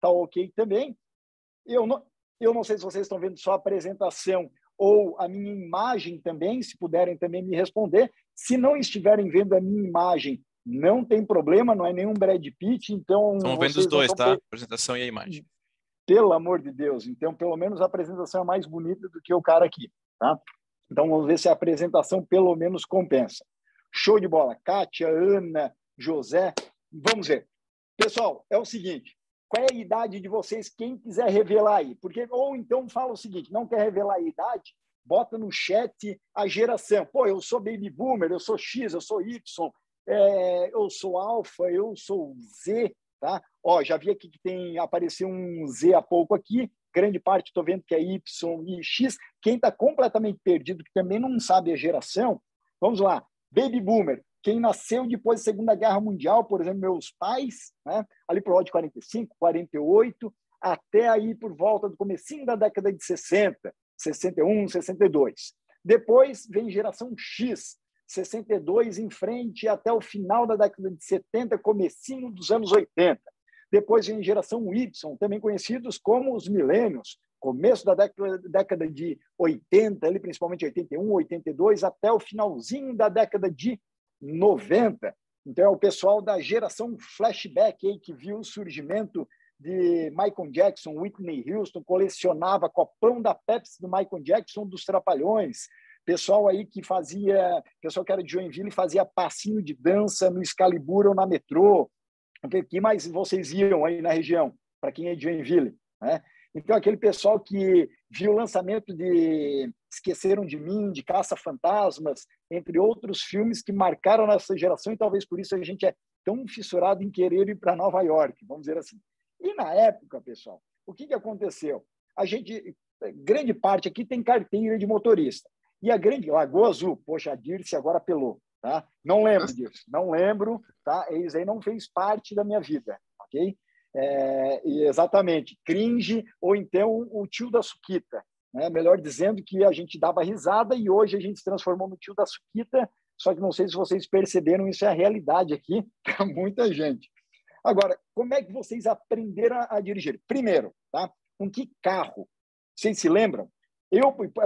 tá ok também. Eu não sei se vocês estão vendo só a apresentação ou a minha imagem também, se puderem também me responder. Se não estiverem vendo a minha imagem, não tem problema, não é nenhum Brad Pitt, então Estamos vendo os dois, tá? A apresentação e a imagem. Pelo amor de Deus. Então, pelo menos a apresentação é mais bonita do que o cara aqui, tá? Então, vamos ver se a apresentação pelo menos compensa. Show de bola. Kátia, Ana, José. Vamos ver. Pessoal, é o seguinte. Qual é a idade de vocês? Quem quiser revelar aí. Porque, ou então fala o seguinte, não quer revelar a idade? Bota no chat a geração. Pô, eu sou baby boomer, eu sou X, eu sou Y, eu sou alfa, eu sou Z, tá? Ó, já vi aqui que apareceu um Z há pouco aqui, grande parte estou vendo que é Y e X. Quem está completamente perdido, que também não sabe a geração, vamos lá. Baby boomer, quem nasceu depois da Segunda Guerra Mundial, por exemplo, meus pais, né? Ali por volta de 45, 48, até aí por volta do comecinho da década de 60, 61, 62. Depois vem geração X, 62 em frente até o final da década de 70, comecinho dos anos 80. Depois vem geração Y, também conhecidos como os milênios, começo da década de 80, ali principalmente 81, 82, até o finalzinho da década de 90. Então, é o pessoal da geração flashback aí, que viu o surgimento de Michael Jackson, Whitney Houston, colecionava copão da Pepsi do Michael Jackson, dos Trapalhões. Pessoal aí que pessoal que era de Joinville fazia passinho de dança no Excalibur ou na metrô. O que mais vocês iam aí na região, para quem é de Joinville, né? Então, aquele pessoal que viu o lançamento de Esqueceram de Mim, de Caça-Fantasmas, entre outros filmes que marcaram nossa geração, e talvez por isso a gente é tão fissurado em querer ir para Nova York, vamos dizer assim. E na época, pessoal, o que aconteceu? Grande parte aqui tem carteira de motorista. E a grande Lagoa Azul, poxa, a Dirce agora apelou, tá? Não lembro disso, não lembro, tá? Isso aí não fez parte da minha vida, ok? Exatamente, cringe, ou então o tio da Suquita, né? Melhor dizendo que a gente dava risada e hoje a gente se transformou no tio da Suquita, só que não sei se vocês perceberam, isso é a realidade aqui para muita gente. Agora, como é que vocês aprenderam a dirigir? Primeiro, tá? Com que carro? Vocês se lembram?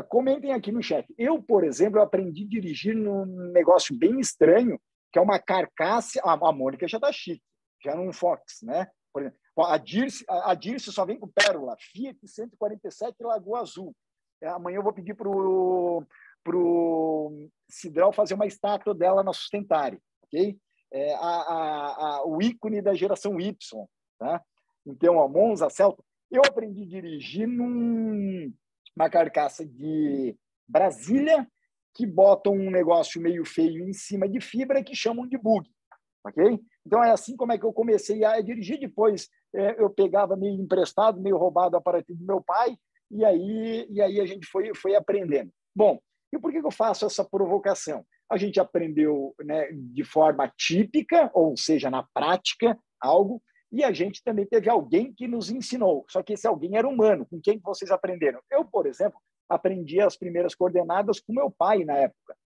Comentem aqui no chat. Eu, por exemplo, aprendi a dirigir num negócio bem estranho, que é uma carcaça. A Mônica já está chique, já era um Fox, né? Por exemplo, a Dirce só vem com Pérola, Fiat 147 Lagoa Azul. Amanhã eu vou pedir para o Cidral fazer uma estátua dela na Sustentare, ok? O ícone da geração Y, tá? Então, a Monza, Celta. Eu aprendi a dirigir numa carcaça de Brasília, que botam um negócio meio feio em cima de fibra que chamam de bug, ok? Então, é assim como é que eu comecei a dirigir. Depois, eu pegava meio emprestado, meio roubado a partir do meu pai, e aí a gente foi aprendendo. Bom, e por que eu faço essa provocação? A gente aprendeu, né, de forma típica, ou seja, na prática, algo, e a gente também teve alguém que nos ensinou. Só que esse alguém era humano. Com quem vocês aprenderam? Eu, por exemplo, aprendi as primeiras coordenadas com meu pai na época.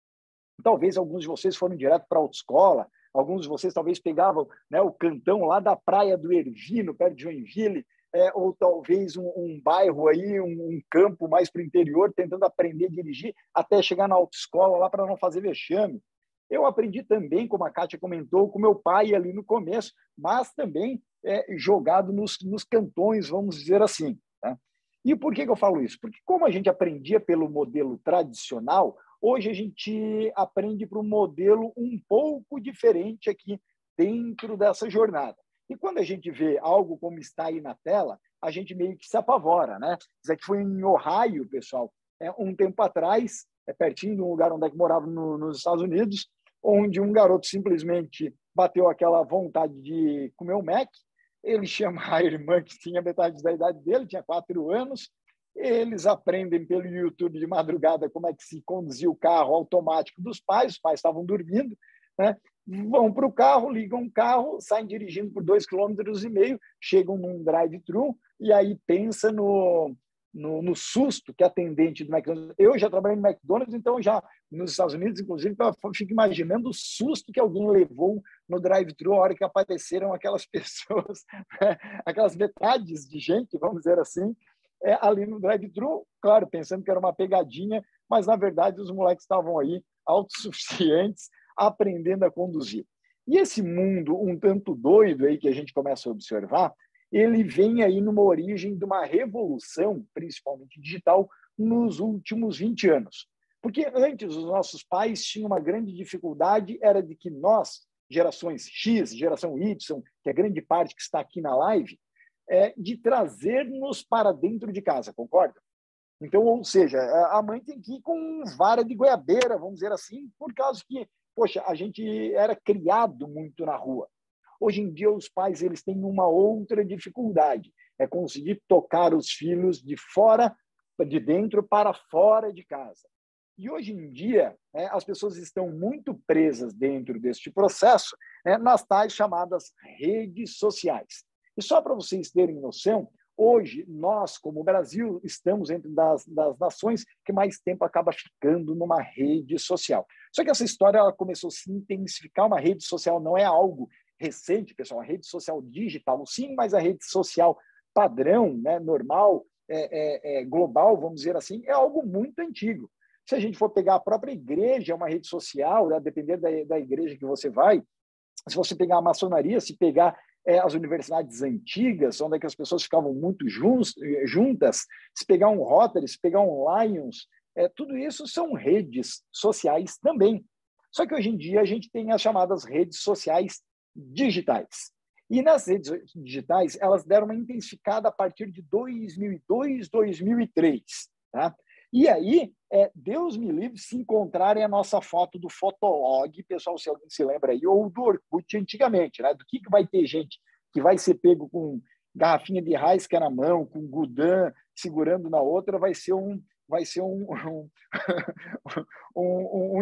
Talvez alguns de vocês foram direto para a autoescola, alguns de vocês talvez pegavam, né, o cantão lá da Praia do Ervino, perto de Joinville, ou talvez um bairro aí, um campo mais para o interior, tentando aprender a dirigir até chegar na autoescola lá para não fazer vexame. Eu aprendi também, como a Kátia comentou, com meu pai ali no começo, mas também jogado nos cantões, vamos dizer assim, tá? E por que eu falo isso? Porque como a gente aprendia pelo modelo tradicional, hoje a gente aprende para um modelo um pouco diferente aqui dentro dessa jornada. E quando a gente vê algo como está aí na tela, a gente meio que se apavora, né? Isso aqui foi em Ohio, pessoal, um tempo atrás, pertinho de um lugar onde eu morava nos Estados Unidos, onde um garoto simplesmente bateu aquela vontade de comer o Mac. Ele chama a irmã, que tinha metade da idade dele, tinha 4 anos. Eles aprendem pelo YouTube de madrugada como é que se conduzia o carro automático dos pais. Os pais estavam dormindo, né? Vão para o carro, ligam o carro, saem dirigindo por 2,5 km, chegam num drive-thru e aí pensa no susto que a atendente do McDonald's... Eu já trabalhei no McDonald's, então já nos Estados Unidos, inclusive, eu fico imaginando o susto que alguém levou no drive-thru a hora que apareceram aquelas pessoas, aquelas metades de gente, vamos dizer assim, ali no drive-thru, claro, pensando que era uma pegadinha, mas, na verdade, os moleques estavam aí autossuficientes, aprendendo a conduzir. E esse mundo um tanto doido aí que a gente começa a observar, ele vem aí numa origem de uma revolução, principalmente digital, nos últimos 20 anos. Porque antes os nossos pais tinham uma grande dificuldade, era de que nós, gerações X, geração Y, que é a grande parte que está aqui na live, de trazer-nos para dentro de casa, concorda? Então, ou seja, a mãe tem que ir com vara de goiabeira, vamos dizer assim, por causa que, poxa, a gente era criado muito na rua. Hoje em dia, os pais eles têm uma outra dificuldade, é conseguir tocar os filhos de dentro para fora de casa. E hoje em dia, as pessoas estão muito presas dentro deste processo, nas tais chamadas redes sociais. E só para vocês terem noção, hoje nós, como Brasil, estamos entre das nações que mais tempo acaba ficando numa rede social. Só que essa história ela começou a se intensificar, uma rede social não é algo recente, pessoal, a rede social digital, sim, mas a rede social padrão, normal, global, vamos dizer assim, é algo muito antigo. Se a gente for pegar a própria igreja, é uma rede social, dependendo da igreja que você vai, se você pegar a maçonaria, se pegar as universidades antigas, onde é que as pessoas ficavam muito juntas, se pegar um Rotary, se pegar um Lions, tudo isso são redes sociais também. Só que hoje em dia a gente tem as chamadas redes sociais digitais. E nas redes digitais, elas deram uma intensificada a partir de 2002, 2003. Tá? E aí, Deus me livre se encontrarem a nossa foto do Fotolog, pessoal, se alguém se lembra aí, ou do Orkut antigamente, né? Do que vai ter gente que vai ser pego com garrafinha de Raisca na mão, com Gudan segurando na outra, vai ser um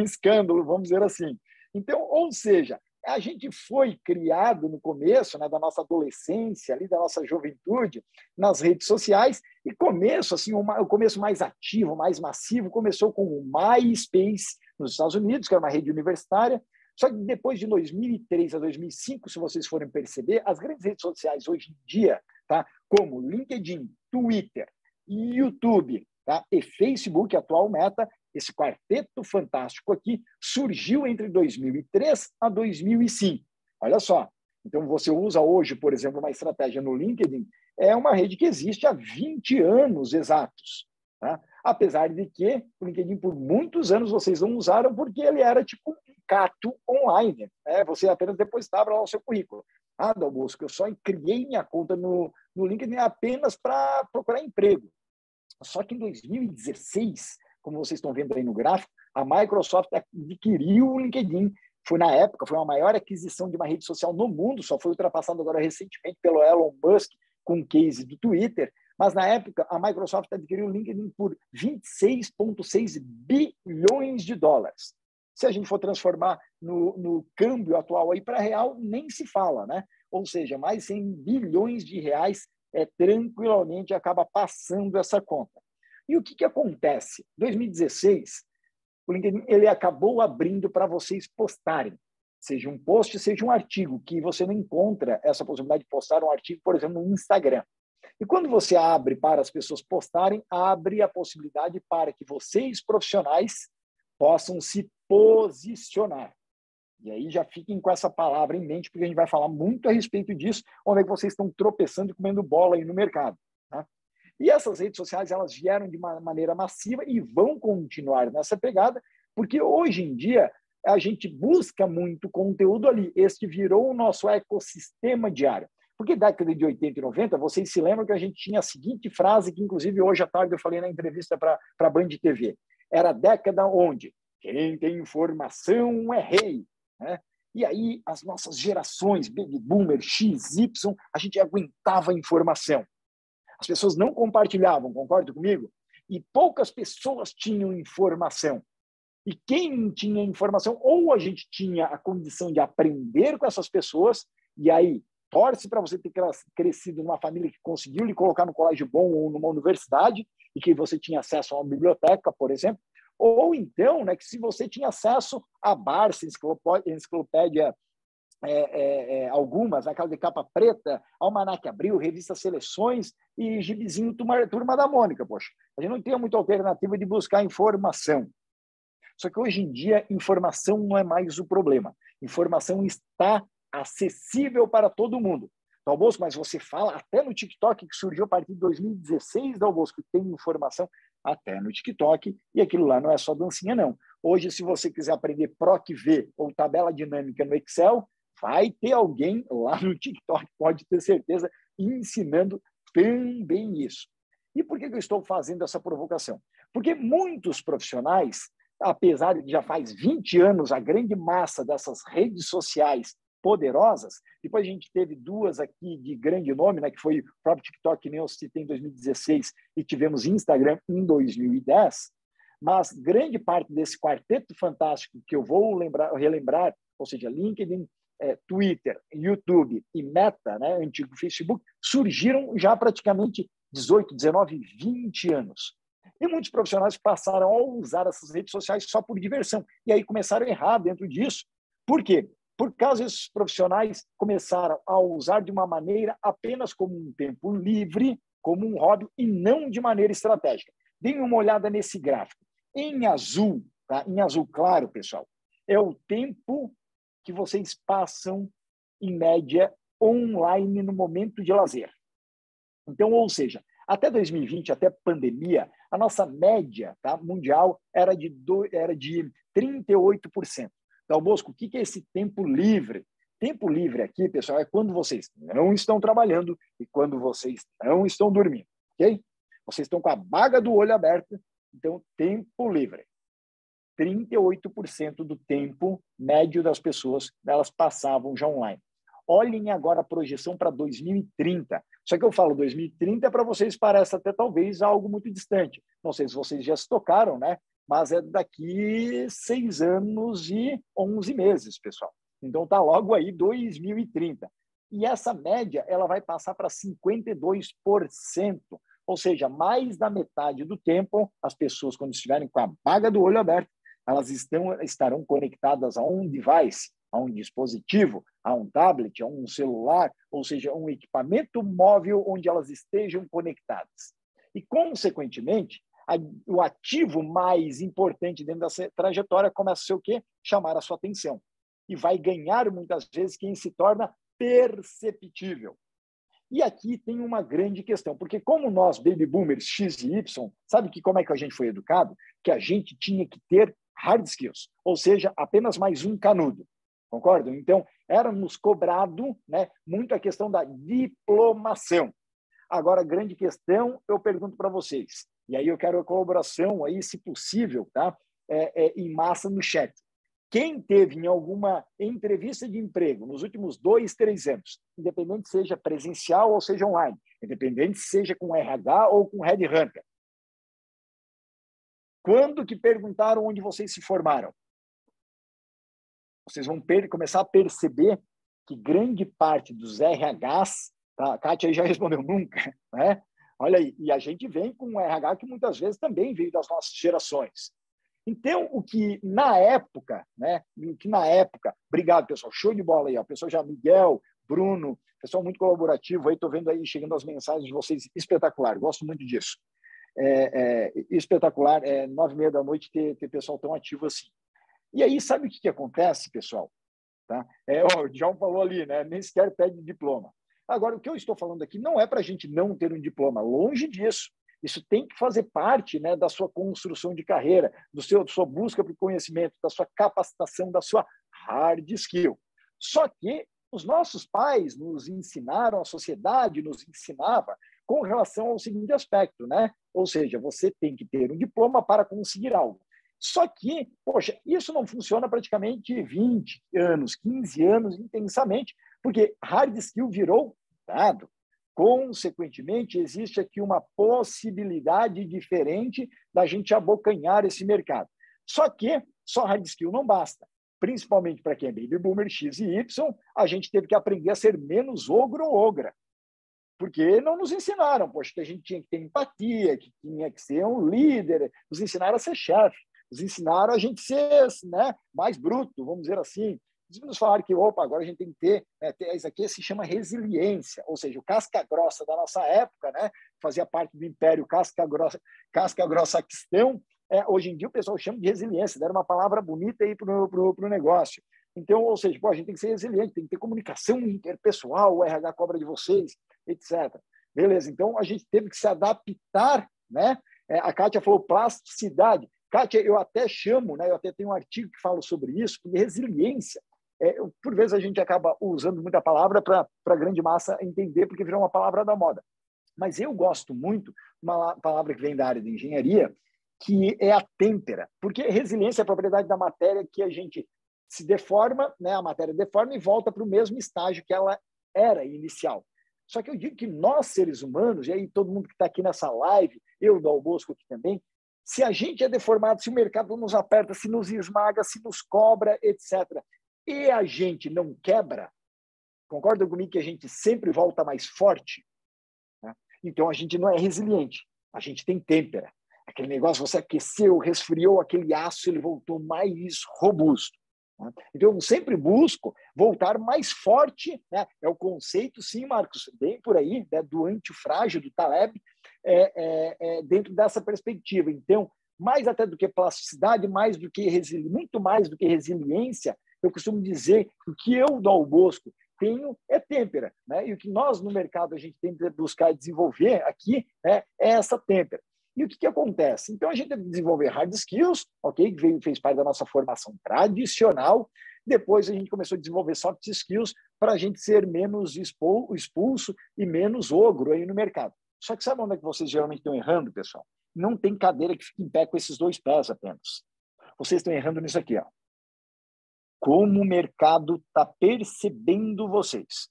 escândalo, vamos dizer assim. Então, ou seja, a gente foi criado no começo, da nossa adolescência, ali da nossa juventude, nas redes sociais, e começo, assim, o começo mais ativo, mais massivo, começou com o MySpace nos Estados Unidos, que era uma rede universitária. Só que depois de 2003 a 2005, se vocês forem perceber, as grandes redes sociais hoje em dia, tá, como LinkedIn, Twitter, YouTube, tá, e Facebook, atual Meta, esse quarteto fantástico aqui surgiu entre 2003 a 2005. Olha só. Então, você usa hoje, por exemplo, uma estratégia no LinkedIn, é uma rede que existe há 20 anos exatos. Tá? Apesar de que o LinkedIn, por muitos anos, vocês não usaram porque ele era tipo um cato online. Você apenas depositava lá o seu currículo. Dal Bosco, eu só criei minha conta no LinkedIn apenas para procurar emprego. Só que em 2016, como vocês estão vendo aí no gráfico, a Microsoft adquiriu o LinkedIn. Na época, foi a maior aquisição de uma rede social no mundo, só foi ultrapassado agora recentemente pelo Elon Musk com o case do Twitter, mas na época a Microsoft adquiriu o LinkedIn por 26,6 bilhões de dólares. Se a gente for transformar no câmbio atual aí para real, nem se fala, né? Ou seja, mais 100 bilhões de reais tranquilamente acaba passando essa conta. E o que acontece? Em 2016, o LinkedIn ele acabou abrindo para vocês postarem, seja um post, seja um artigo, que você não encontra essa possibilidade de postar um artigo, por exemplo, no Instagram. E quando você abre para as pessoas postarem, abre a possibilidade para que vocês, profissionais, possam se posicionar. E aí já fiquem com essa palavra em mente, porque a gente vai falar muito a respeito disso, onde é que vocês estão tropeçando e comendo bola aí no mercado. Tá? E essas redes sociais, elas vieram de uma maneira massiva e vão continuar nessa pegada, porque hoje em dia a gente busca muito conteúdo ali. Este virou o nosso ecossistema diário. Porque década de 80 e 90, vocês se lembram que a gente tinha a seguinte frase, que inclusive hoje à tarde eu falei na entrevista para a Band TV. Era a década onde quem tem informação é rei. Né? E aí as nossas gerações, Baby Boomer, X, Y, a gente aguentava a informação. As pessoas não compartilhavam, concorda comigo? E poucas pessoas tinham informação. E quem tinha informação, ou a gente tinha a condição de aprender com essas pessoas, e aí torce para você ter crescido numa família que conseguiu lhe colocar no colégio bom ou numa universidade e que você tinha acesso a uma biblioteca, por exemplo, ou então, né, que se você tinha acesso a Barça, enciclopédia, algumas, aquela de capa preta, Almanac Abril, Revista Seleções e gibizinho Turma da Mônica. Poxa, a gente não tem muita alternativa de buscar informação. Só que hoje em dia, informação não é mais o problema. Informação está acessível para todo mundo. Dal Bosco, mas você fala até no TikTok, que surgiu a partir de 2016, Dal Bosco, tem informação até no TikTok, e aquilo lá não é só dancinha, não. Hoje, se você quiser aprender PROC-V ou tabela dinâmica no Excel, vai ter alguém lá no TikTok, pode ter certeza, ensinando também isso. E por que eu estou fazendo essa provocação? Porque muitos profissionais, apesar de já faz 20 anos a grande massa dessas redes sociais poderosas, depois a gente teve duas aqui de grande nome, né, que foi o próprio TikTok, que nem eu citei em 2016, e tivemos Instagram em 2010, mas grande parte desse quarteto fantástico que eu vou relembrar, ou seja, LinkedIn, Twitter, YouTube e Meta, né, antigo Facebook, surgiram já praticamente 18, 19, 20 anos. E muitos profissionais passaram a usar essas redes sociais só por diversão. E aí começaram a errar dentro disso. Por quê? Por causa desses profissionais começaram a usar de uma maneira apenas como um tempo livre, como um hobby, e não de maneira estratégica. Deem uma olhada nesse gráfico. Em azul, tá? Em azul claro, pessoal, é o tempo que vocês passam, em média, online no momento de lazer. Então, ou seja, até 2020, até pandemia, a nossa média, tá, mundial era de 38%. Dal Bosco, o que é esse tempo livre? Tempo livre aqui, pessoal, é quando vocês não estão trabalhando e quando vocês não estão dormindo, ok? Vocês estão com a baga do olho aberta, então tempo livre. 38% do tempo médio das pessoas, elas passavam já online. Olhem agora a projeção para 2030. Só que eu falo 2030 para vocês parece até talvez algo muito distante. Não sei se vocês já se tocaram, né? Mas é daqui 6 anos e 11 meses, pessoal. Então está logo aí 2030. E essa média ela vai passar para 52%. Ou seja, mais da metade do tempo, as pessoas, quando estiverem com a baga do olho aberto, elas estarão conectadas a um device, a um dispositivo, a um tablet, a um celular, ou seja, um equipamento móvel onde elas estejam conectadas. E, consequentemente, o ativo mais importante dentro dessa trajetória começa a ser o quê? Chamar a sua atenção. E vai ganhar, muitas vezes, quem se torna perceptível. E aqui tem uma grande questão, porque como nós, baby boomers X e Y, sabe como é que a gente foi educado? Que a gente tinha que ter hard skills, ou seja, apenas mais um canudo. Concordam? Então, era nos cobrado, né, muito a questão da diplomação. Agora, a grande questão, eu pergunto para vocês, e aí eu quero a colaboração, aí, se possível, tá? Em massa no chat. Quem teve em alguma entrevista de emprego nos últimos 2, 3 anos, independente seja presencial ou seja online, independente seja com RH ou com headhunter, quando que perguntaram onde vocês se formaram? Vocês vão começar a perceber que grande parte dos RHs, tá? A Kátia aí já respondeu nunca, né? Olha aí, e a gente vem com um RH que muitas vezes também veio das nossas gerações. Então, o que na época, obrigado, pessoal, show de bola aí, ó, pessoal já, Miguel, Bruno, pessoal muito colaborativo aí, estou vendo aí, chegando as mensagens de vocês, espetacular, gosto muito disso. Espetacular, 9h30 da noite ter pessoal tão ativo assim. E aí, sabe o que acontece, pessoal? Tá? O João falou ali, né? Nem sequer pede diploma. Agora, o que eu estou falando aqui não é para a gente não ter um diploma, longe disso. Isso tem que fazer parte, né, da sua construção de carreira, da sua busca por conhecimento, da sua capacitação, da sua hard skill. Só que os nossos pais nos ensinaram, a sociedade nos ensinava com relação ao seguinte aspecto, né? Ou seja, você tem que ter um diploma para conseguir algo. Só que, poxa, isso não funciona praticamente 20 anos, 15 anos intensamente, porque hard skill virou dado. Consequentemente, existe aqui uma possibilidade diferente da gente abocanhar esse mercado. Só que só hard skill não basta. principalmente para quem é baby boomer X e Y, a gente teve que aprender a ser menos ogro ou ogra, porque não nos ensinaram, poxa, que a gente tinha que ter empatia, que tinha que ser um líder, nos ensinaram a ser chefe, nos ensinaram a gente ser, né, mais bruto, vamos dizer assim. Eles nos falaram que, opa, agora a gente tem que ter isso aqui se chama resiliência, ou seja, o casca grossa da nossa época, né, fazia parte do império casca grossa cristão, hoje em dia o pessoal chama de resiliência, deram uma palavra bonita aí para o negócio. Então, ou seja, pô, a gente tem que ser resiliente, tem que ter comunicação interpessoal, o RH cobra de vocês, etc. Beleza, então a gente teve que se adaptar, né? A Kátia falou plasticidade. Kátia, eu até chamo, né? Eu até tenho um artigo que fala sobre isso, porque resiliência, por vezes a gente acaba usando muita palavra para a grande massa entender, porque virou uma palavra da moda. Mas eu gosto muito de uma palavra que vem da área de engenharia, que é a têmpera, porque resiliência é a propriedade da matéria que a gente se deforma, né? A matéria deforma e volta para o mesmo estágio que ela era inicial. Só que eu digo que nós, seres humanos, e aí todo mundo que está aqui nessa live, eu, Dal Bosco aqui também, se a gente é deformado, se o mercado nos aperta, se nos esmaga, se nos cobra, etc., e a gente não quebra, concorda comigo que a gente sempre volta mais forte? Né? Então, a gente não é resiliente, a gente tem têmpera. Aquele negócio, você aqueceu, resfriou aquele aço, ele voltou mais robusto. Né? Então, eu sempre busco voltar mais forte, né? É o conceito, sim, Marcos, bem por aí, né? Do antifrágil, do Taleb, dentro dessa perspectiva. Então, mais até do que plasticidade, muito mais do que resiliência, eu costumo dizer que o que eu, Dal Bosco, tenho é têmpera, né? E o que nós no mercado a gente tem que buscar desenvolver aqui, né, é essa têmpera. E o que acontece? Então, a gente deve desenvolver hard skills, ok? Que fez parte da nossa formação tradicional. Depois, a gente começou a desenvolver soft skills para a gente ser menos expulso e menos ogro aí no mercado. Só que sabe onde é que vocês geralmente estão errando, pessoal? Não tem cadeira que fique em pé com esses dois pés apenas. Vocês estão errando nisso aqui, ó. Como o mercado está percebendo vocês.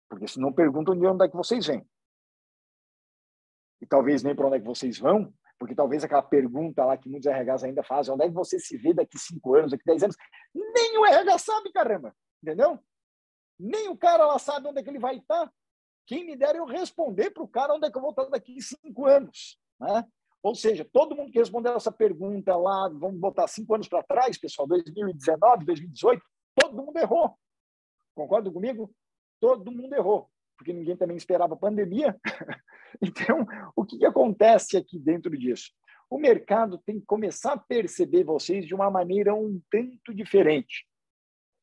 Porque senão perguntam de onde é que vocês vêm. E talvez nem para onde é que vocês vão, porque talvez aquela pergunta lá que muitos RHs ainda fazem, onde é que você se vê daqui 5 anos, daqui 10 anos, nem o RH sabe, caramba, entendeu? Nem o cara lá sabe onde é que ele vai estar. Quem me dera eu responder para o cara onde é que eu vou estar daqui 5 anos, né? Ou seja, todo mundo que respondeu essa pergunta lá, vamos botar 5 anos para trás, pessoal, 2019, 2018, todo mundo errou. Concorda comigo? Todo mundo errou, porque ninguém também esperava a pandemia. Então, o que acontece aqui dentro disso? O mercado tem que começar a perceber vocês de uma maneira um tanto diferente.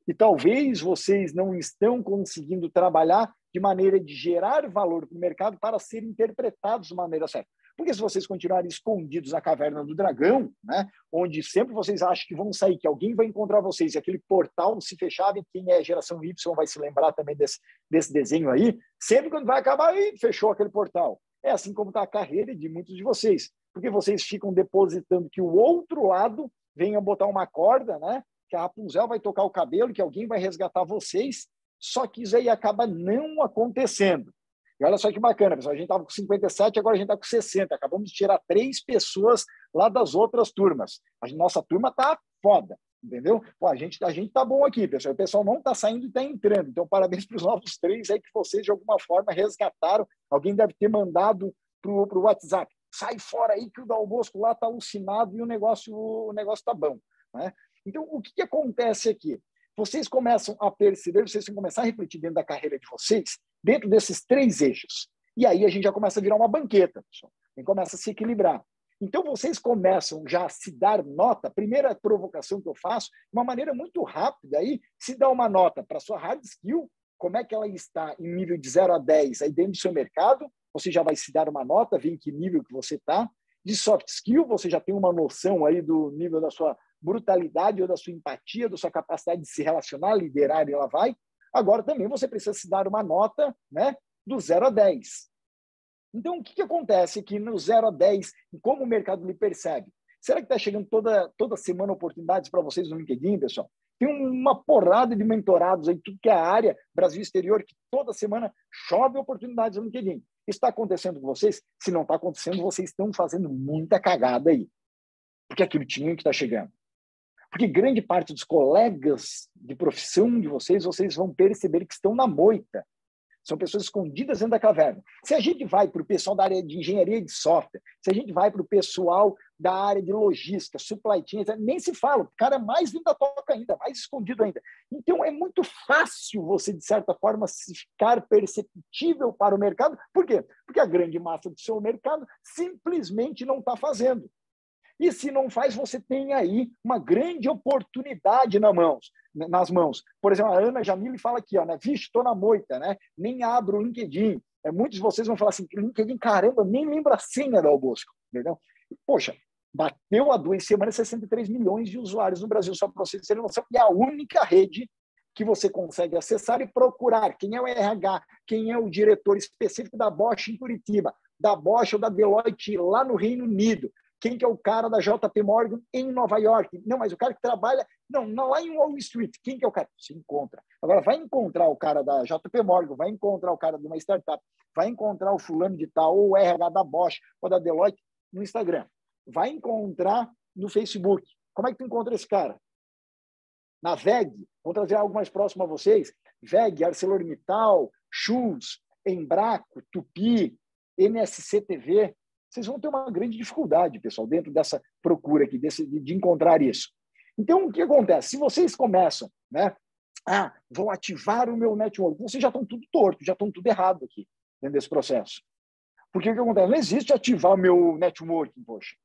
E talvez vocês não estão conseguindo trabalhar de maneira de gerar valor para o mercado para serem interpretados de maneira certa. Porque se vocês continuarem escondidos na caverna do dragão, né, onde sempre vocês acham que vão sair, que alguém vai encontrar vocês, e aquele portal se fechava, e quem é geração Y vai se lembrar também desse desenho aí, sempre quando vai acabar, aí fechou aquele portal. É assim como está a carreira de muitos de vocês, porque vocês ficam depositando que o outro lado venha botar uma corda, né, que a Rapunzel vai tocar o cabelo, que alguém vai resgatar vocês, só que isso aí acaba não acontecendo. E olha só que bacana, pessoal, a gente estava com 57, agora a gente está com 60, acabamos de tirar 3 pessoas lá das outras turmas. A nossa turma está foda, entendeu? Pô, a gente tá bom aqui, pessoal, o pessoal não está saindo e está entrando, então parabéns para os novos 3 aí que vocês de alguma forma resgataram, alguém deve ter mandado para o WhatsApp, sai fora aí que o Dal Bosco lá está alucinado e o negócio está bom, né? Então, o que acontece aqui? Vocês começam a perceber, vocês vão começar a refletir dentro da carreira de vocês, dentro desses 3 eixos. E aí a gente já começa a virar uma banqueta, pessoal. A gente começa a se equilibrar. Então, vocês começam já a se dar nota. A primeira provocação que eu faço, de uma maneira muito rápida, aí, se dá uma nota para a sua hard skill, como é que ela está em nível de 0 a 10 aí dentro do seu mercado, você já vai se dar uma nota, ver em que nível que você está. De soft skill, você já tem uma noção aí do nível da sua brutalidade ou da sua empatia, da sua capacidade de se relacionar, liderar e ela vai. Agora também você precisa se dar uma nota, né, do 0 a 10. Então, o que acontece aqui no 0 a 10 e como o mercado lhe percebe? Será que está chegando toda semana oportunidades para vocês no LinkedIn, pessoal? Tem uma porrada de mentorados aí, tudo que é a área Brasil Exterior, que toda semana chove oportunidades no LinkedIn. Isso está acontecendo com vocês? Se não está acontecendo, vocês estão fazendo muita cagada aí. Porque aquilo tinha que está chegando. Porque grande parte dos colegas de profissão de vocês vão perceber que estão na moita. São pessoas escondidas dentro da caverna. Se a gente vai para o pessoal da área de engenharia de software, se a gente vai para o pessoal da área de logística, supply chain, nem se fala, o cara é mais dentro da toca ainda, mais escondido ainda. Então, é muito fácil você, de certa forma, ficar perceptível para o mercado. Por quê? Porque a grande massa do seu mercado simplesmente não está fazendo. E se não faz, você tem aí uma grande oportunidade nas mãos. Por exemplo, a Ana Jamile fala aqui, ó, né? Vixe, estou na moita, né? Nem abro o LinkedIn. Muitos de vocês vão falar assim, LinkedIn, caramba, nem lembra a senha da Albosco, entendeu? Poxa, bateu há 2 semanas 63 milhões de usuários no Brasil, só para vocês terem noção. E é a única rede que você consegue acessar e procurar quem é o RH, quem é o diretor específico da Bosch em Curitiba, da Bosch ou da Deloitte lá no Reino Unido. Quem que é o cara da JP Morgan em Nova York? Não, mas o cara que trabalha... Não, lá em Wall Street. Quem que é o cara? Você encontra. Agora, vai encontrar o cara da JP Morgan, vai encontrar o cara de uma startup, vai encontrar o fulano de tal, ou o RH da Bosch, ou da Deloitte no Instagram. Vai encontrar no Facebook. Como é que tu encontra esse cara? Na VEG. Vou trazer algo mais próximo a vocês. VEG, ArcelorMittal, Schultz, Embraco, Tupi, MSC TV... Vocês vão ter uma grande dificuldade, pessoal, dentro dessa procura aqui, de encontrar isso. Então, o que acontece? Se vocês começam, né? Vou ativar o meu network. Vocês já estão tudo torto, já estão tudo errado aqui, dentro desse processo. Porque o que acontece? Não existe ativar o meu networking, poxa.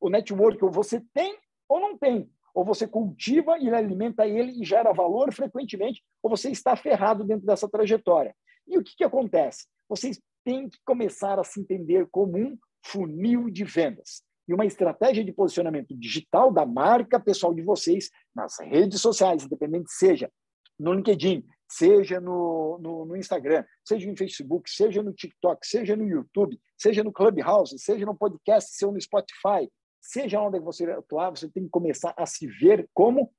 O network ou você tem ou não tem. Ou você cultiva e alimenta ele e gera valor frequentemente, ou você está ferrado dentro dessa trajetória. E o que acontece? Vocês têm que começar a se entender como um funil de vendas e uma estratégia de posicionamento digital da marca pessoal de vocês nas redes sociais, independente seja no LinkedIn, seja no Instagram, seja no Facebook, seja no TikTok, seja no YouTube, seja no Clubhouse, seja no podcast, seja no Spotify, seja onde você atuar, você tem que começar a se ver como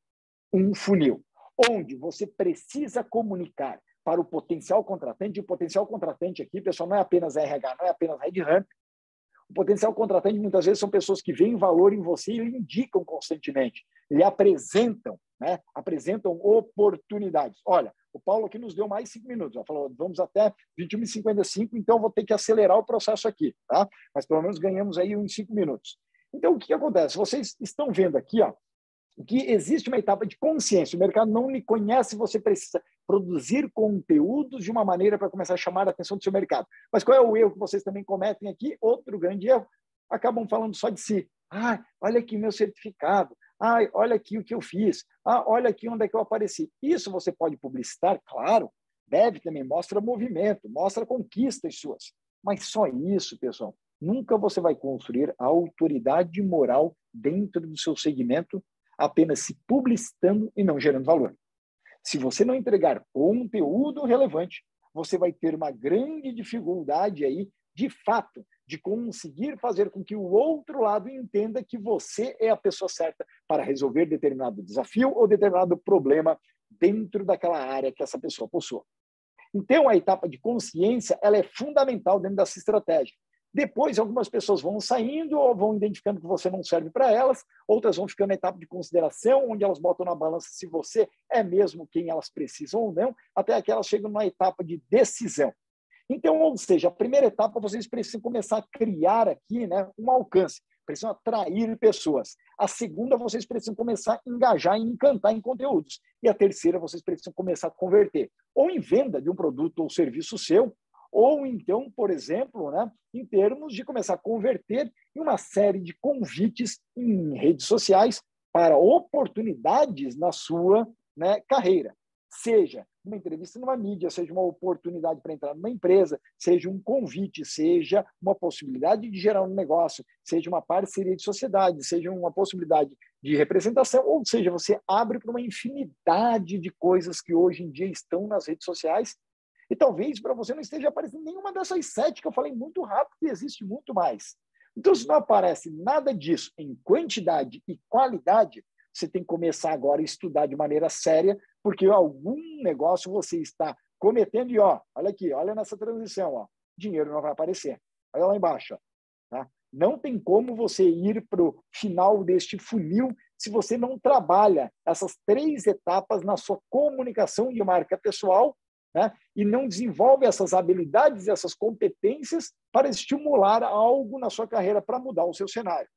um funil, onde você precisa comunicar para o potencial contratante. E o potencial contratante aqui, pessoal, não é apenas RH, não é apenas headhunter. O potencial contratante, muitas vezes, são pessoas que veem valor em você e lhe indicam constantemente, lhe apresentam, né? Apresentam oportunidades. Olha, o Paulo aqui nos deu mais 5 minutos, falou, vamos até 21h55, então vou ter que acelerar o processo aqui, tá? Mas pelo menos ganhamos aí uns 5 minutos. Então, o que acontece? Vocês estão vendo aqui, ó, que existe uma etapa de consciência. O mercado não lhe conhece, você precisa produzir conteúdos de uma maneira para começar a chamar a atenção do seu mercado. Mas qual é o erro que vocês também cometem aqui? Outro grande erro. Acabam falando só de si. Olha aqui meu certificado. Olha aqui o que eu fiz. Olha aqui onde é que eu apareci. Isso você pode publicitar, claro. Deve também. Mostra movimento, mostra conquistas suas. Mas só isso, pessoal. Nunca você vai construir a autoridade moral dentro do seu segmento apenas se publicitando e não gerando valor. Se você não entregar conteúdo relevante, você vai ter uma grande dificuldade aí, de fato, de conseguir fazer com que o outro lado entenda que você é a pessoa certa para resolver determinado desafio ou determinado problema dentro daquela área que essa pessoa possua. Então, a etapa de consciência ela é fundamental dentro dessa estratégia. Depois, algumas pessoas vão saindo ou vão identificando que você não serve para elas, outras vão ficando na etapa de consideração, onde elas botam na balança se você é mesmo quem elas precisam ou não, até que elas chegam numa etapa de decisão. Então, ou seja, a primeira etapa, vocês precisam começar a criar aqui, né, um alcance, precisam atrair pessoas. A segunda, vocês precisam começar a engajar e encantar em conteúdos. E a terceira, vocês precisam começar a converter, ou em venda de um produto ou serviço seu, ou então, por exemplo, né, em termos de começar a converter em uma série de convites em redes sociais para oportunidades na sua, né, carreira. Seja uma entrevista numa mídia, seja uma oportunidade para entrar numa empresa, seja um convite, seja uma possibilidade de gerar um negócio, seja uma parceria de sociedade, seja uma possibilidade de representação, ou seja, você abre para uma infinidade de coisas que hoje em dia estão nas redes sociais. E talvez para você não esteja aparecendo nenhuma dessas 7 que eu falei muito rápido, e existe muito mais. Então, se não aparece nada disso em quantidade e qualidade, você tem que começar agora a estudar de maneira séria, porque algum negócio você está cometendo e, olha aqui, olha nessa transição, dinheiro não vai aparecer. Olha lá embaixo. Tá? Não tem como você ir para o final deste funil se você não trabalha essas 3 etapas na sua comunicação de marca pessoal, né? E não desenvolve essas habilidades, essas competências para estimular algo na sua carreira, para mudar o seu cenário.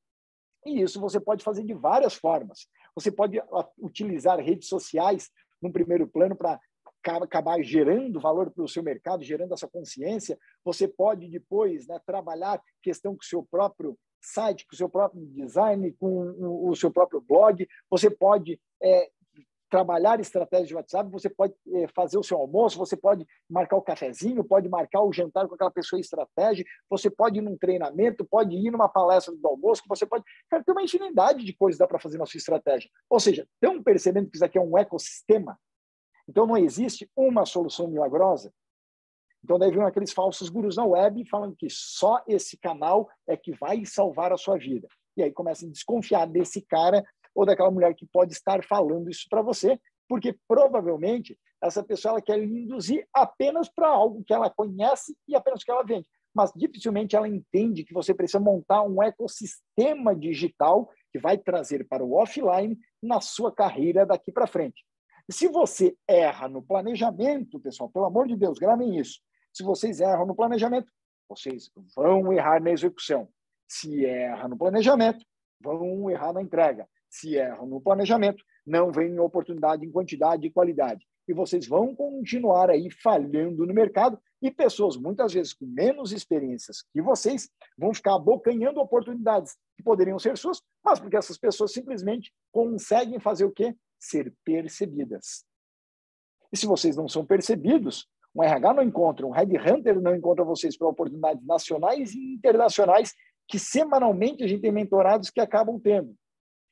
E isso você pode fazer de várias formas. Você pode utilizar redes sociais no primeiro plano para acabar gerando valor para o seu mercado, gerando essa consciência. Você pode depois, né, trabalhar questão com o seu próprio site, com o seu próprio design, com o seu próprio blog. Você pode trabalhar estratégias de WhatsApp, você pode fazer o seu almoço, você pode marcar o cafezinho, pode marcar o jantar com aquela pessoa estratégia, você pode ir num treinamento, pode ir numa palestra do almoço, você pode... Cara, tem uma infinidade de coisas que dá para fazer na sua estratégia. Ou seja, estão percebendo que isso aqui é um ecossistema? Então, não existe uma solução milagrosa. Então, daí vem aqueles falsos gurus na web falando que só esse canal é que vai salvar a sua vida. E aí começam a desconfiar desse cara ou daquela mulher que pode estar falando isso para você, porque provavelmente essa pessoa ela quer lhe induzir apenas para algo que ela conhece e apenas que ela vende. Mas dificilmente ela entende que você precisa montar um ecossistema digital que vai trazer para o offline na sua carreira daqui para frente. E se você erra no planejamento, pessoal, pelo amor de Deus, gravem isso. Se vocês erram no planejamento, vocês vão errar na execução. Se erra no planejamento, vão errar na entrega. Se erram no planejamento, não vem oportunidade em quantidade e qualidade. E vocês vão continuar aí falhando no mercado e pessoas, muitas vezes, com menos experiências que vocês, vão ficar abocanhando oportunidades que poderiam ser suas, mas porque essas pessoas simplesmente conseguem fazer o quê? Ser percebidas. E se vocês não são percebidos, um RH não encontra, um headhunter não encontra vocês para oportunidades nacionais e internacionais que semanalmente a gente tem mentorados que acabam tendo.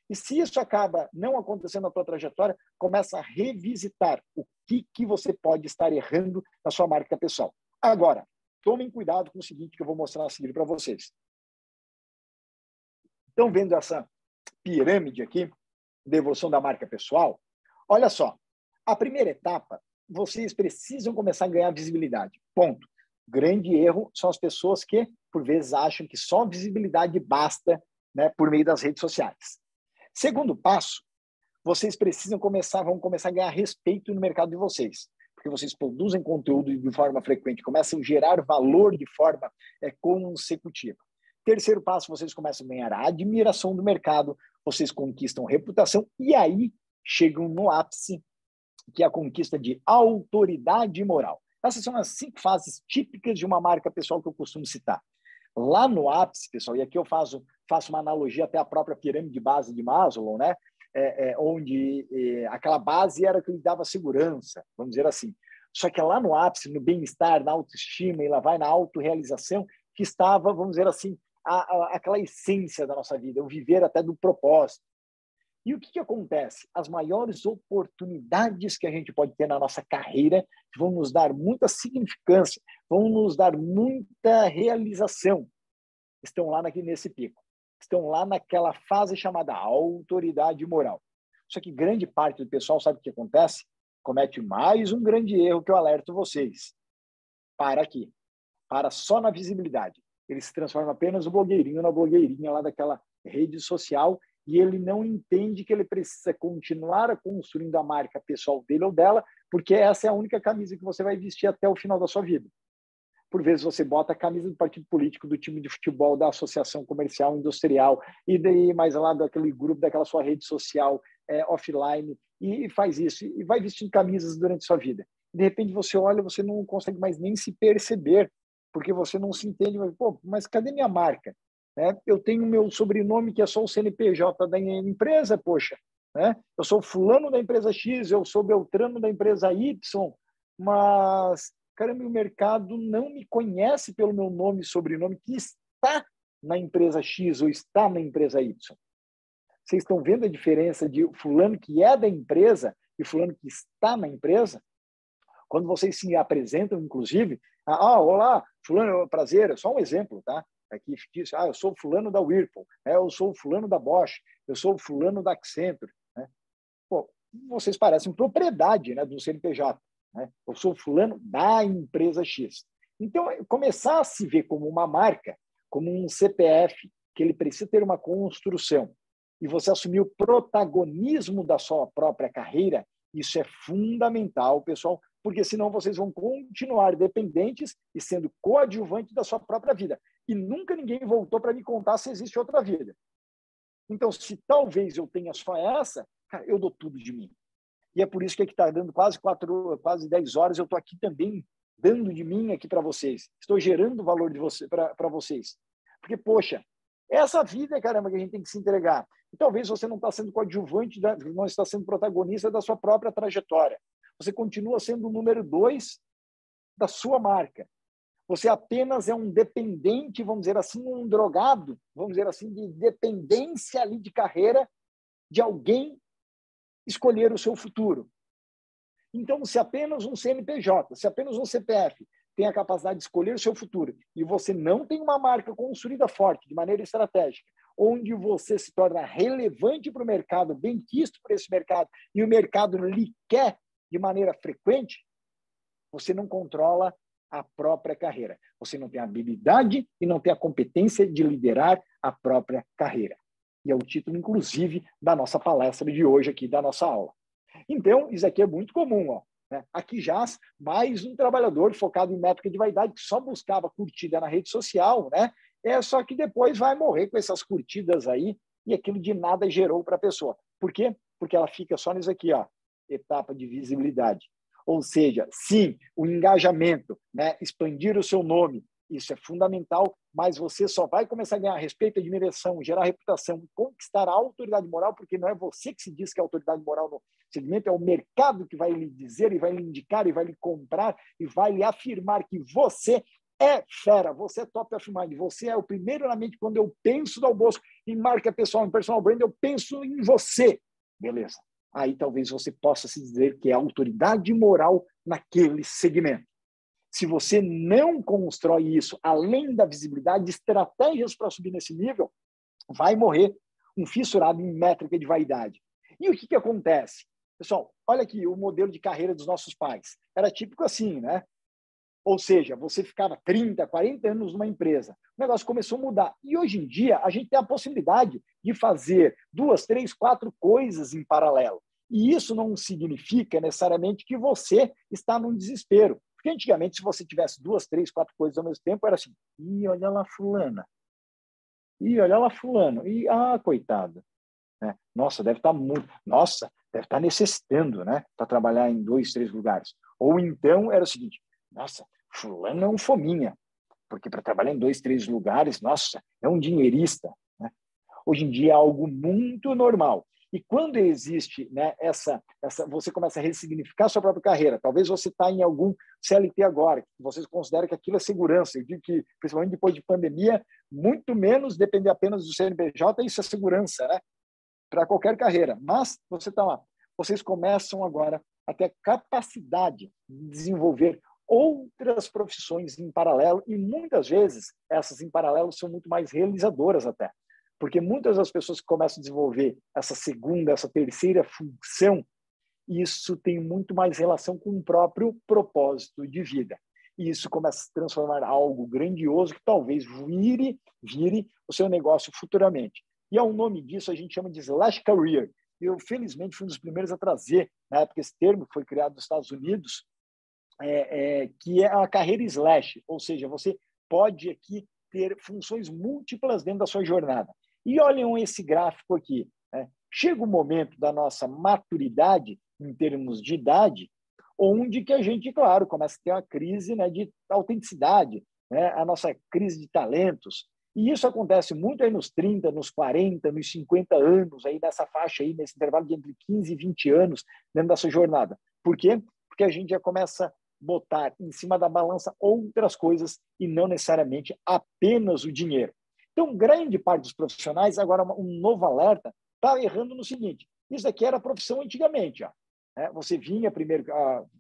E se isso acaba não acontecendo na tua trajetória, começa a revisitar o que você pode estar errando na sua marca pessoal. Agora, tomem cuidado com o seguinte que eu vou mostrar a seguir para vocês. Estão vendo essa pirâmide aqui de evolução da marca pessoal? Olha só, a primeira etapa, vocês precisam começar a ganhar visibilidade. Ponto. Grande erro são as pessoas que, por vezes, acham que só visibilidade basta, né, por meio das redes sociais. Segundo passo, vocês vão começar a ganhar respeito no mercado de vocês, porque vocês produzem conteúdo de forma frequente, começam a gerar valor de forma consecutiva. Terceiro passo, vocês começam a ganhar a admiração do mercado, vocês conquistam reputação e aí chegam no ápice, que é a conquista de autoridade moral. Essas são as 5 fases típicas de uma marca pessoal que eu costumo citar. Lá no ápice, pessoal, e aqui eu faço uma analogia até à própria pirâmide de base de Maslow, né? Onde aquela base era que lhe dava segurança, vamos dizer assim. Só que lá no ápice, no bem-estar, na autoestima e lá vai na autorrealização, que estava, vamos dizer assim, aquela essência da nossa vida, o viver até do propósito. E o que acontece? As maiores oportunidades que a gente pode ter na nossa carreira vão nos dar muita significância, vão nos dar muita realização. Estão lá nesse pico. Estão lá naquela fase chamada autoridade moral. Só que grande parte do pessoal, sabe o que acontece? Comete mais um grande erro que eu alerto vocês. Para aqui. Para só na visibilidade. Ele se transforma apenas no blogueirinho, na blogueirinha lá daquela rede social e ele não entende que ele precisa continuar construindo a marca pessoal dele ou dela, porque essa é a única camisa que você vai vestir até o final da sua vida. Por vezes você bota a camisa do partido político, do time de futebol, da associação comercial, industrial, e daí mais lá daquele grupo, daquela sua rede social offline, e faz isso, e vai vestindo camisas durante a sua vida. De repente você olha, você não consegue mais nem se perceber, porque você não se entende, mas cadê minha marca? Eu tenho meu sobrenome que é só o CNPJ da empresa, poxa, né? Eu sou fulano da empresa X, eu sou Beltrano da empresa Y, mas, caramba, o mercado não me conhece pelo meu nome e sobrenome que está na empresa X ou está na empresa Y. Vocês estão vendo a diferença de fulano que é da empresa e fulano que está na empresa? Quando vocês se apresentam, inclusive, olá, fulano, prazer, só um exemplo, tá? Aqui diz, eu sou fulano da Whirlpool, eu sou fulano da Bosch, eu sou fulano da Accenture. Né? Pô, vocês parecem propriedade, né, do CNPJ. Né? Eu sou fulano da empresa X. Então, começar a se ver como uma marca, como um CPF, que ele precisa ter uma construção. e você assumir o protagonismo da sua própria carreira, isso é fundamental, pessoal, porque senão vocês vão continuar dependentes e sendo coadjuvantes da sua própria vida. E nunca ninguém voltou para me contar se existe outra vida. Então, se talvez eu tenha só essa, cara, eu dou tudo de mim. E é por isso que aqui está dando quase 10 horas, eu estou aqui também dando de mim aqui para vocês. Estou gerando valor de você, para vocês. Porque, poxa, essa vida, caramba, que a gente tem que se entregar. E talvez você não está sendo coadjuvante, não está sendo protagonista da sua própria trajetória. Você continua sendo o número 2 da sua marca. Você apenas é um dependente, vamos dizer assim, um drogado, vamos dizer assim, de dependência ali de carreira de alguém escolher o seu futuro. Então, se apenas um CNPJ, se apenas um CPF tem a capacidade de escolher o seu futuro e você não tem uma marca construída forte, de maneira estratégica, onde você se torna relevante para o mercado, bem quisto por esse mercado, e o mercado lhe quer de maneira frequente, você não controla a própria carreira. Você não tem a habilidade e não tem a competência de liderar a própria carreira. E é o título, inclusive, da nossa palestra de hoje aqui, da nossa aula. Então, isso aqui é muito comum, ó, né? Aqui jaz mais um trabalhador focado em métrica de vaidade que só buscava curtida na rede social, né? Só que depois vai morrer com essas curtidas aí e aquilo de nada gerou para a pessoa. Por quê? Porque ela fica só nisso aqui, ó, etapa de visibilidade. Ou seja, sim, o engajamento, né? Expandir o seu nome, isso é fundamental, mas você só vai começar a ganhar respeito, admiração, gerar reputação, conquistar a autoridade moral, porque não é você que se diz que é autoridade moral no segmento, é o mercado que vai lhe dizer, e vai lhe indicar, e vai lhe comprar, e vai lhe afirmar que você é fera, você é top of mind, você é o primeiro na mente quando eu penso no almoço em marca pessoal, em personal brand, eu penso em você. Beleza. Aí talvez você possa se dizer que é autoridade moral naquele segmento. Se você não constrói isso, além da visibilidade, estratégias para subir nesse nível, vai morrer um fissurado em métrica de vaidade. E o que acontece? Pessoal, olha aqui o modelo de carreira dos nossos pais. Era típico assim, né? Ou seja, você ficava 30, 40 anos numa empresa. O negócio começou a mudar. E hoje em dia, a gente tem a possibilidade de fazer 2, 3, 4 coisas em paralelo. E isso não significa necessariamente que você está num desespero. Porque antigamente, se você tivesse 2, 3, 4 coisas ao mesmo tempo, era assim, ih, olha lá fulana. Ih, olha lá fulano. Ih, coitado. Né? Nossa, deve estar necessitando, né? Para trabalhar em 2, 3 lugares. Ou então era o seguinte, nossa, fulano é um fominha, porque para trabalhar em 2, 3 lugares, nossa, é um dinheirista. Né? Hoje em dia é algo muito normal. E quando existe, né, você começa a ressignificar a sua própria carreira. Talvez você está em algum CLT agora, que você considera que aquilo é segurança. Eu digo que, principalmente depois de pandemia, muito menos depender apenas do CNPJ, isso é segurança, né? Para qualquer carreira. Mas você está lá. Vocês começam agora a ter a capacidade de desenvolver outras profissões em paralelo e muitas vezes essas em paralelo são muito mais realizadoras até. Porque muitas das pessoas que começam a desenvolver essa segunda, essa terceira função, isso tem muito mais relação com o próprio propósito de vida. E isso começa a se transformar em algo grandioso que talvez vire o seu negócio futuramente. E ao nome disso a gente chama de slash career. Eu, felizmente, fui um dos primeiros a trazer, na época, esse termo que foi criado nos Estados Unidos, que é a carreira slash, ou seja, você pode aqui ter funções múltiplas dentro da sua jornada. E olhem esse gráfico aqui. Né? Chega o momento da nossa maturidade, em termos de idade, onde que a gente, claro, começa a ter uma crise, né, de autenticidade, né? A nossa crise de talentos. E isso acontece muito aí nos 30, nos 40, nos 50 anos, aí nessa faixa, aí, nesse intervalo de entre 15 e 20 anos dentro da sua jornada. Por quê? Porque a gente já começa a botar em cima da balança outras coisas e não necessariamente apenas o dinheiro. Então, grande parte dos profissionais, agora um novo alerta, está errando no seguinte, isso aqui era a profissão antigamente, ó. Você vinha primeiro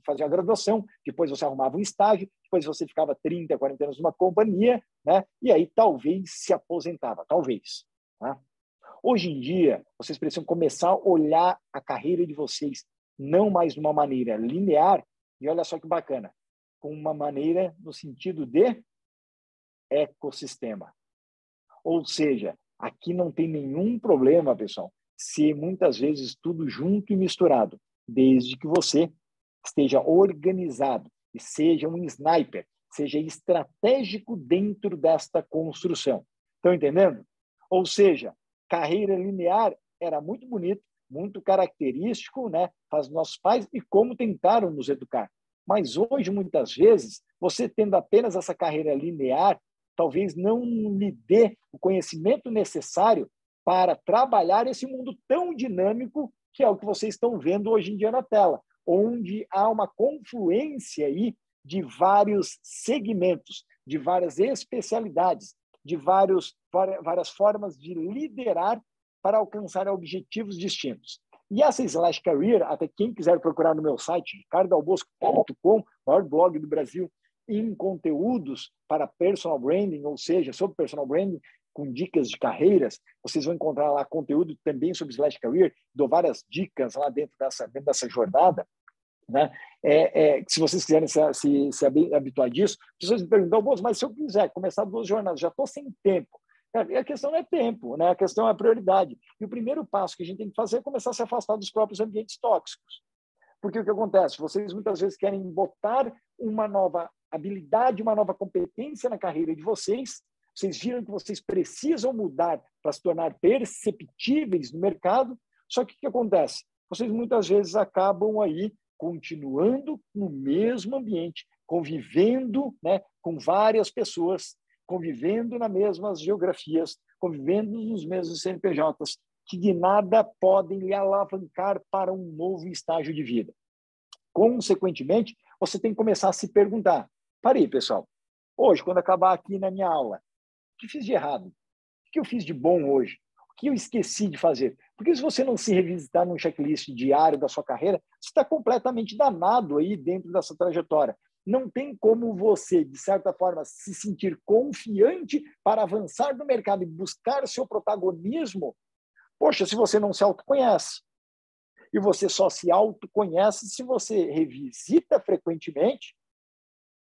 fazer a graduação, depois você arrumava um estágio, depois você ficava 30, 40 anos numa companhia, né? E aí talvez se aposentava, talvez. Tá? Hoje em dia, vocês precisam começar a olhar a carreira de vocês não mais de uma maneira linear, e olha só que bacana, com uma maneira no sentido de ecossistema. Ou seja, aqui não tem nenhum problema, pessoal, ser muitas vezes tudo junto e misturado, desde que você esteja organizado e seja um sniper, seja estratégico dentro desta construção. Estão entendendo? Ou seja, carreira linear era muito bonito, muito característico, né, para os nossos pais e como tentaram nos educar. Mas hoje, muitas vezes, você tendo apenas essa carreira linear, talvez não lhe dê o conhecimento necessário para trabalhar esse mundo tão dinâmico que é o que vocês estão vendo hoje em dia na tela, onde há uma confluência aí de vários segmentos, de várias especialidades, de várias formas de liderar para alcançar objetivos distintos. E essa Slash Career, até quem quiser procurar no meu site, ricardalbosco.com, maior blog do Brasil, em conteúdos para personal branding, ou seja, sobre personal branding, com dicas de carreiras, vocês vão encontrar lá conteúdo também sobre Slash Career, dou várias dicas lá dentro dessa jornada, né? Se vocês quiserem se habituar disso, vocês me perguntam, mas se eu quiser começar 2 jornadas, já estou sem tempo. A questão não é tempo, né? A questão é a prioridade. E o primeiro passo que a gente tem que fazer é começar a se afastar dos próprios ambientes tóxicos. Porque o que acontece? Vocês muitas vezes querem botar uma nova habilidade, uma nova competência na carreira de vocês, vocês viram que vocês precisam mudar para se tornar perceptíveis no mercado, só que o que acontece? Vocês muitas vezes acabam aí continuando no mesmo ambiente, convivendo, né, com várias pessoas, convivendo nas mesmas geografias, convivendo nos mesmos CNPJs, que de nada podem lhe alavancar para um novo estágio de vida. Consequentemente, você tem que começar a se perguntar, parei, pessoal, hoje, quando acabar aqui na minha aula, o que fiz de errado? O que eu fiz de bom hoje? O que eu esqueci de fazer? Porque se você não se revisitar num checklist diário da sua carreira, você está completamente danado aí dentro dessa trajetória. Não tem como você, de certa forma, se sentir confiante para avançar no mercado e buscar o seu protagonismo, poxa, se você não se autoconhece. E você só se autoconhece se você revisita frequentemente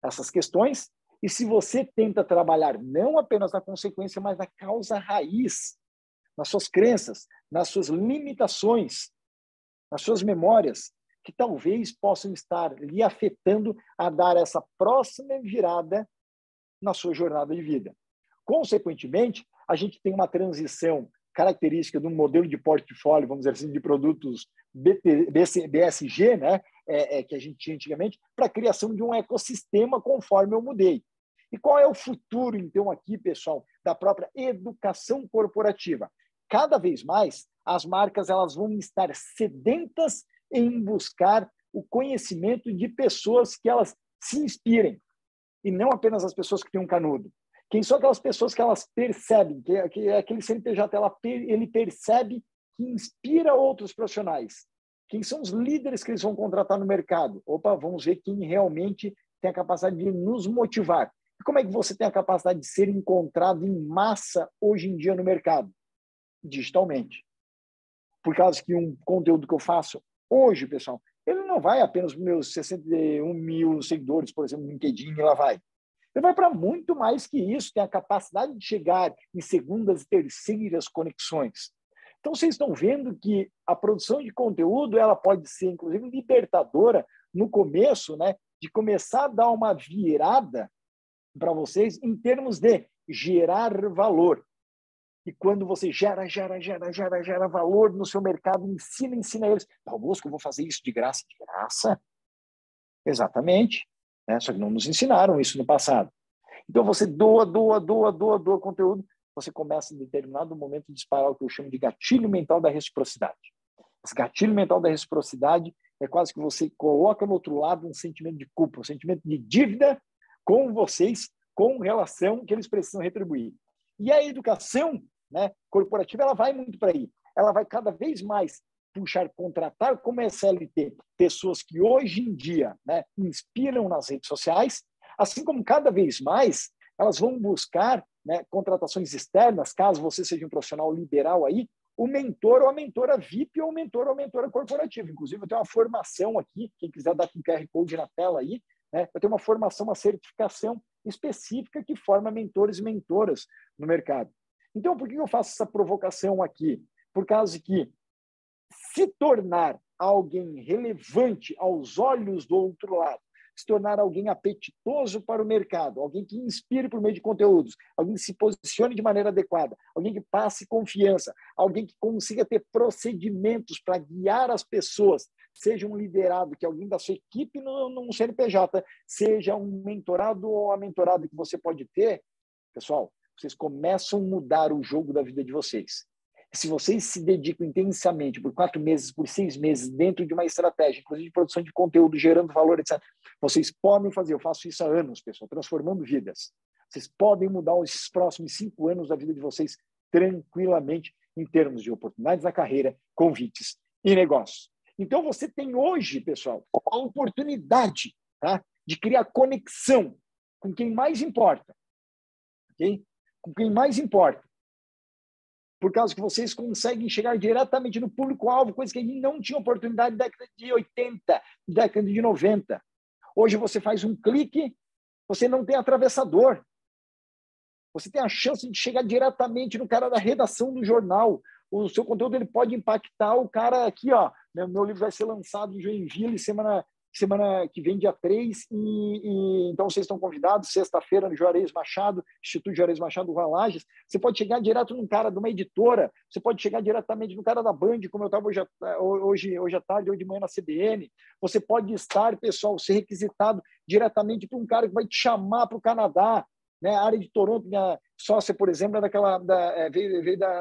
essas questões e se você tenta trabalhar não apenas na consequência, mas na causa raiz, nas suas crenças, nas suas limitações, nas suas memórias, que talvez possam estar lhe afetando a dar essa próxima virada na sua jornada de vida. Consequentemente, a gente tem uma transição característica de um modelo de portfólio, vamos dizer assim, de produtos BSG, né, que a gente tinha antigamente, para a criação de um ecossistema conforme eu mudei. E qual é o futuro, então, aqui, pessoal, da própria educação corporativa? Cada vez mais, as marcas elas vão estar sedentas em buscar o conhecimento de pessoas que elas se inspirem, e não apenas as pessoas que têm um canudo. Quem são aquelas pessoas que elas percebem, que aquele CNPJ ele percebe que inspira outros profissionais? Quem são os líderes que eles vão contratar no mercado? Opa, vamos ver quem realmente tem a capacidade de nos motivar. E como é que você tem a capacidade de ser encontrado em massa hoje em dia no mercado? Digitalmente. Por causa que um conteúdo que eu faço hoje, pessoal, ele não vai apenas para os meus 61 mil seguidores, por exemplo, no LinkedIn, e lá vai. Ele vai para muito mais que isso, tem a capacidade de chegar em segundas e terceiras conexões. Então, vocês estão vendo que a produção de conteúdo ela pode ser, inclusive, libertadora no começo, né, de começar a dar uma virada para vocês em termos de gerar valor. E quando você gera valor no seu mercado, ensina eles. Augusto, eu vou fazer isso de graça. De graça? Exatamente. Né? Só que não nos ensinaram isso no passado. Então, você doa conteúdo, você começa em determinado momento a disparar o que eu chamo de gatilho mental da reciprocidade. Esse gatilho mental da reciprocidade é quase que você coloca no outro lado um sentimento de culpa, um sentimento de dívida com vocês, com relação que eles precisam retribuir. E a educação, né, corporativa, ela vai muito para aí. Ela vai cada vez mais contratar como SLT pessoas que hoje em dia, né, inspiram nas redes sociais, assim como cada vez mais elas vão buscar, né, contratações externas, caso você seja um profissional liberal aí, o mentor ou a mentora VIP ou o mentor ou a mentora corporativa. Inclusive, eu tenho uma formação aqui, quem quiser dar com o QR Code na tela aí, né, eu tenho uma formação, uma certificação específica que forma mentores e mentoras no mercado. Então, por que eu faço essa provocação aqui? Por causa que se tornar alguém relevante aos olhos do outro lado, se tornar alguém apetitoso para o mercado, alguém que inspire por meio de conteúdos, alguém que se posicione de maneira adequada, alguém que passe confiança, alguém que consiga ter procedimentos para guiar as pessoas, seja um liderado, que alguém da sua equipe num CNPJ, seja um mentorado ou uma mentorada que você pode ter, pessoal, vocês começam a mudar o jogo da vida de vocês. Se vocês se dedicam intensamente por 4 meses, por 6 meses, dentro de uma estratégia, inclusive de produção de conteúdo, gerando valor, etc., vocês podem fazer, eu faço isso há anos, pessoal, transformando vidas. Vocês podem mudar esses próximos 5 anos da vida de vocês tranquilamente em termos de oportunidades na carreira, convites e negócios. Então, você tem hoje, pessoal, a oportunidade, tá, de criar conexão com quem mais importa. Okay? Com quem mais importa. Por causa que vocês conseguem chegar diretamente no público-alvo, coisa que a gente não tinha oportunidade na década de 80, década de 90. Hoje você faz um clique, você não tem atravessador. Você tem a chance de chegar diretamente no cara da redação do jornal. O seu conteúdo ele pode impactar o cara aqui, ó. Meu livro vai ser lançado em Joinville semana que vem, dia 3, então vocês estão convidados, sexta-feira, no Juarez Machado, Instituto Juarez Machado, Rua Lages. Você pode chegar direto num cara de uma editora, você pode chegar diretamente no cara da Band, como eu estava hoje à tarde, hoje de manhã na CBN. Você pode estar, pessoal, ser requisitado diretamente para um cara que vai te chamar para o Canadá. Né? A área de Toronto, minha sócia, por exemplo,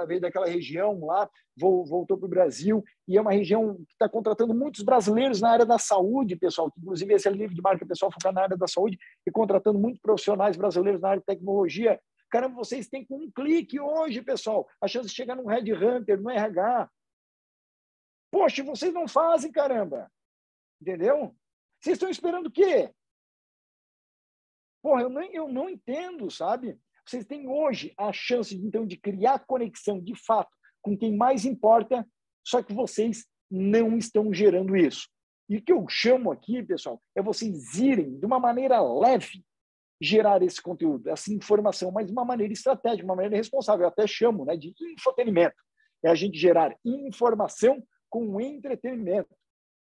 veio daquela região lá, voltou para o Brasil, e é uma região que está contratando muitos brasileiros na área da saúde, pessoal, que inclusive esse é o livro de marca pessoal focado na área da saúde, e contratando muitos profissionais brasileiros na área de tecnologia. Caramba, vocês têm com um clique hoje, pessoal, a chance de chegar num Headhunter, no RH. Poxa, vocês não fazem, caramba. Entendeu? Vocês estão esperando o quê? Porra, eu não entendo, sabe? Vocês têm hoje a chance, então, de criar conexão, de fato, com quem mais importa, só que vocês não estão gerando isso. E o que eu chamo aqui, pessoal, é vocês irem, de uma maneira leve, gerar esse conteúdo, essa informação, mas de uma maneira estratégica, de uma maneira responsável. Eu até chamo, né, de infotenimento. É a gente gerar informação com entretenimento,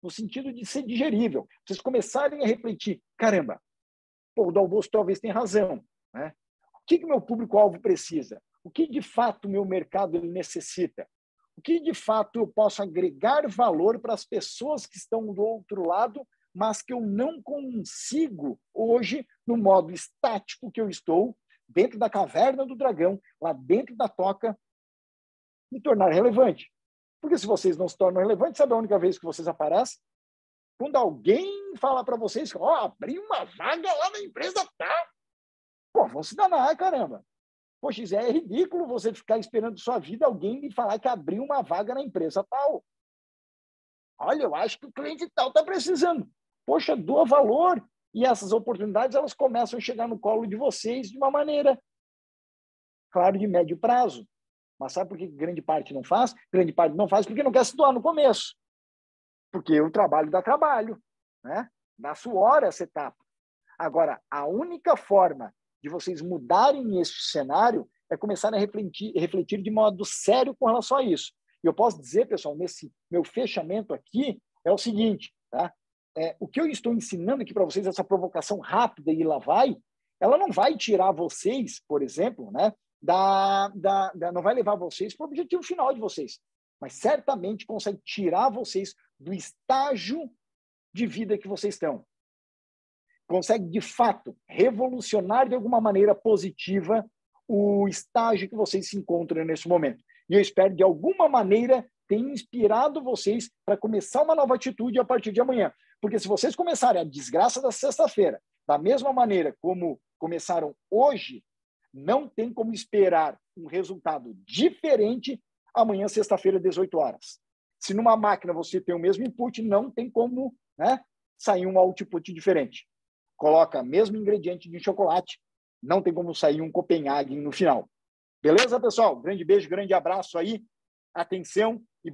no sentido de ser digerível. Vocês começarem a refletir, caramba, pô, o Dalboso talvez tenha razão, né? O que o meu público-alvo precisa? O que, de fato, o meu mercado ele necessita? O que, de fato, eu posso agregar valor para as pessoas que estão do outro lado, mas que eu não consigo hoje, no modo estático que eu estou, dentro da caverna do dragão, lá dentro da toca, me tornar relevante. Porque se vocês não se tornam relevantes, sabe a única vez que vocês aparecem? Quando alguém fala para vocês, ó, abri uma vaga lá na empresa tal. Pô, vão se danar, caramba. Poxa, isso é ridículo você ficar esperando sua vida alguém me falar que abriu uma vaga na empresa tal. Olha, eu acho que o cliente tal está precisando. Poxa, doa valor. E essas oportunidades, elas começam a chegar no colo de vocês de uma maneira, claro, de médio prazo. Mas sabe por que grande parte não faz? Grande parte não faz porque não quer se doar no começo. Porque o trabalho dá trabalho, né? Dá suor essa etapa. Agora, a única forma de vocês mudarem esse cenário é começar a refletir de modo sério com relação a isso. E eu posso dizer, pessoal, nesse meu fechamento aqui, é o seguinte, tá? O que eu estou ensinando aqui para vocês, essa provocação rápida e lá vai, ela não vai tirar vocês, por exemplo, né, não vai levar vocês para o objetivo final de vocês, mas certamente consegue tirar vocês do estágio de vida que vocês estão. Consegue, de fato, revolucionar de alguma maneira positiva o estágio que vocês se encontram nesse momento. E eu espero, de alguma maneira, ter inspirado vocês para começar uma nova atitude a partir de amanhã. Porque se vocês começarem a desgraça da sexta-feira da mesma maneira como começaram hoje, não tem como esperar um resultado diferente amanhã, sexta-feira, 18 horas. Se numa máquina você tem o mesmo input, não tem como, né, sair um output diferente. Coloca o mesmo ingrediente de chocolate, não tem como sair um Copenhagen no final. Beleza, pessoal? Grande beijo, grande abraço aí. Atenção e